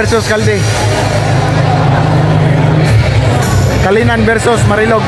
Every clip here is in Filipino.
versus Calde. Kalinan versus Marilog.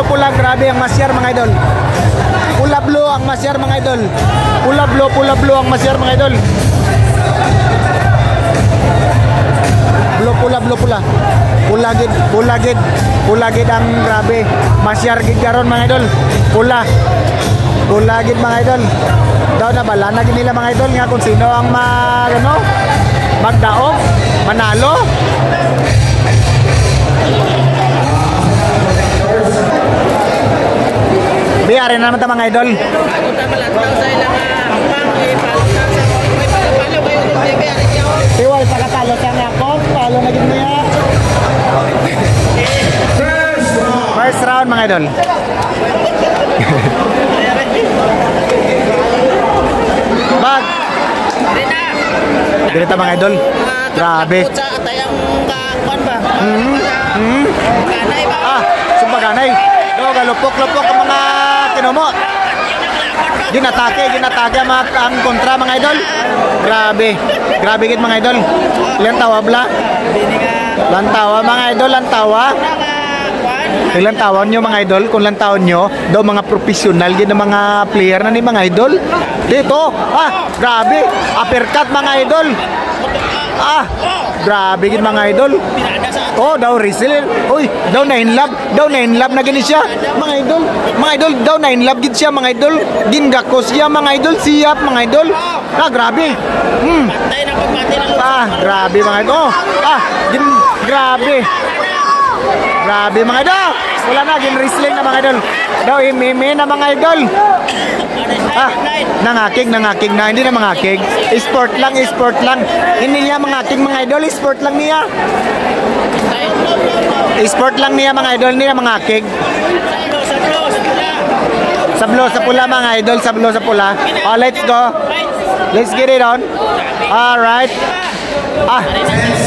Pula. Grabe ang masyar mga idol. Pula blue ang masyar mga idol. Pula blue ang masyar mga idol. Pula. Pula gid ang grabe. Masyar gid karon mga idol. Pula gid mga idol. Daw na bala na gid nila mga idol nga kung sino ang magdaog, manalo. Biyari na naman ito mga idol. Tiwal pagkatalo siya nga ako. Palo na gid niya. First round mga idol. Bag. Direta mga idol. Grabe. Sumpaganay. Galupok-lupok ang mga kinumo. Ginatake ang kontra mga idol. Grabe gid mga idol. Lantawa bla. Lantawa mga idol, lantawa. Lantawan nyo mga idol, kung lantawan nyo daw mga professional gid ng mga player na ni mga idol. Dito, grabe, uppercut mga idol. Grabe gid mga idol. Daw wrestle. Daw na in love na gini siya. Mga idol, daw na in love gid siya mga idol. Gingakos siya mga idol, siyap mga idol. Grabe. Grabe mga idol. Grabe mga idol. Wala na gin wrestling na mga idol. Daw imime na mga idol. Nangakig na, hindi na mangakig. Sport lang. Hindi niya mangakig mga idol, sport lang niya. Sport lang niya mga idol, hindi na mangakig. Sablo sa pula mga idol, sablo sa pula. Let's go. Let's get it on. Alright.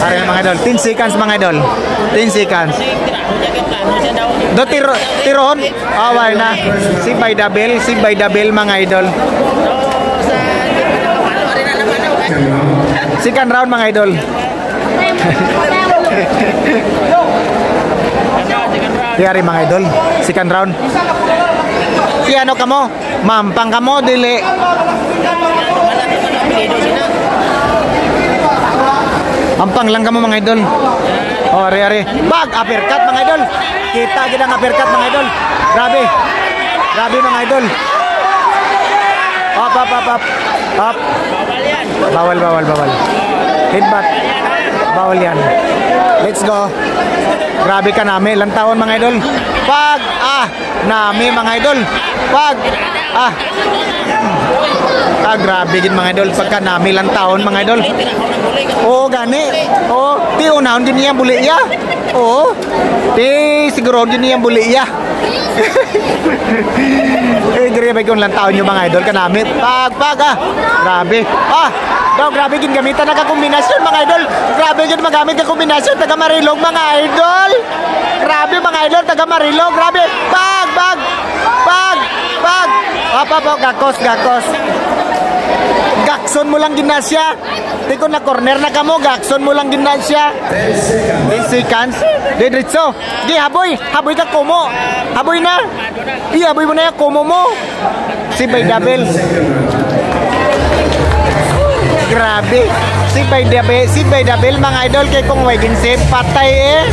Aray mga idol, 10 seconds mga idol. 10 seconds. Do tiron. Awal na. Sig by double mga idol. Second round mga idol. Yari mga idol. Second round. Piano ka mo? Mampang ka mo, dili. Ampang lang ka mo mga idol. Ari. Bag, uppercut mga idol. Kita gid ang uppercut mga idol. Grabe mga idol. Up. Bawal. Headbutt. Bawal yan. Let's go. Grabe ka nami. Lantawan mga idol. Pag, nami mga idol. Pag, grabe gid mga idol. Pagka nami lantawan mga idol. Gani. Di unahon din niya buli ya. Di siguro din niya buli ya. Dire ba kung lantawan nyo mga idol kanamit. Pag, grabe. Daw grabe gid gamitan na kombinasyon mga idol. Grabe gid magamit ka kombinasyon taga Marilog mga idol. Grabe mga idol taga Marilog. Grabe. Pag. Gakos. Gakson mo lang ginasya. Di ko na corner na kamo, gakson mo lang ginasya. 10 seconds. Diretso. Di haboy ka kumo. Haboy na. Haboy mo na yung kumo mo. Si by double. Grabe. Si by double mga idol kay kung wagin save patay eh.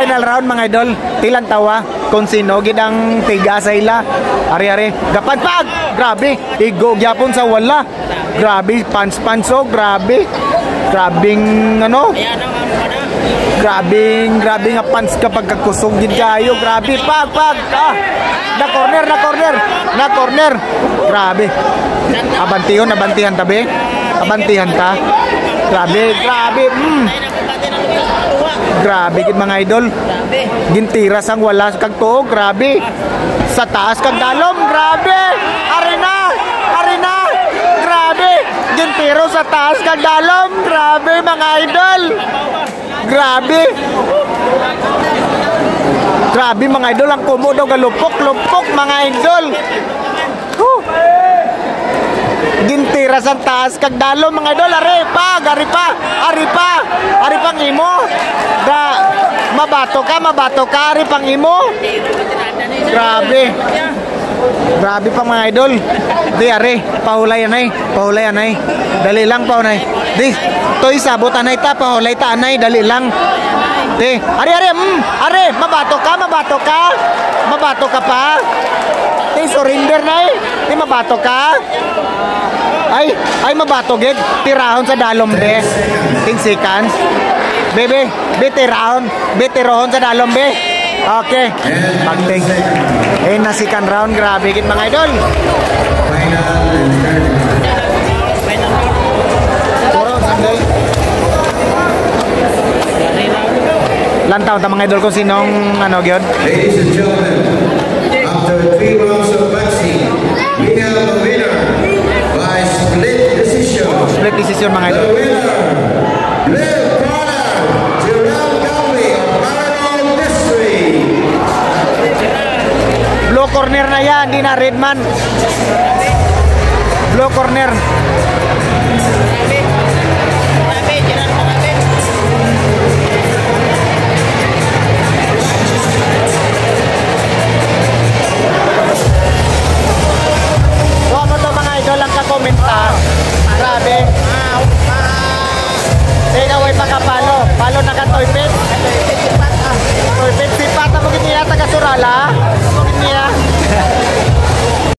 Final round mga idol. Tilan tawa kung sino gid ang tiga sa ila. Ari-ari. Gapan pag. Grabe. Igo gyapon sa wala. Grabe pants-panso, grabe. Grabing ano? Grabe nga pants kapag kakusog gid kayo. Grabe pag. Ah. Na corner. Grabe. Abantihan tabi. Abantihan ta. Grabe. Grabe gid mga idol. Gintiras ang wala kag tuog, grabe. Sa taas kag dalom, grabe. Arena. Grabe. Gintiro sa taas kag dalom, grabe mga idol. Grabe mga idol, ang kumo daw galupok mga idol. Gintira sa taas kag dalom mga idol. Ari pang imo. Da mabato ka ari pang imo. Grabe pang mga idol. Di ari pahulay anay. Dali lang pa anay. Di toy sabot anay ta pahulay ta anay, dali lang. Di ari mabato ka pa. Di surrender nay. Di mabato ka. Ay mabato gid. Tirahon sa dalom be. 10 seconds. Bebe, tirahon sa dalom be. Okay. Pagting. Na second round, grabe gid mga idol. Lantaw ta mga idol kung sinong ano gyud. Ladies and gentlemen, after 3 rounds of boxing, we have a winner by split decision Mga idol. The winner, Blue Corner, Gerald Galway of Maranao District. Blue corner na yan, di na red man. Blue corner. Huwag mo to mga idol ang kakomenta. Grabe. Away pa ka palo na ka toy pit. Toy pit sipat na mo giniya taga Surala.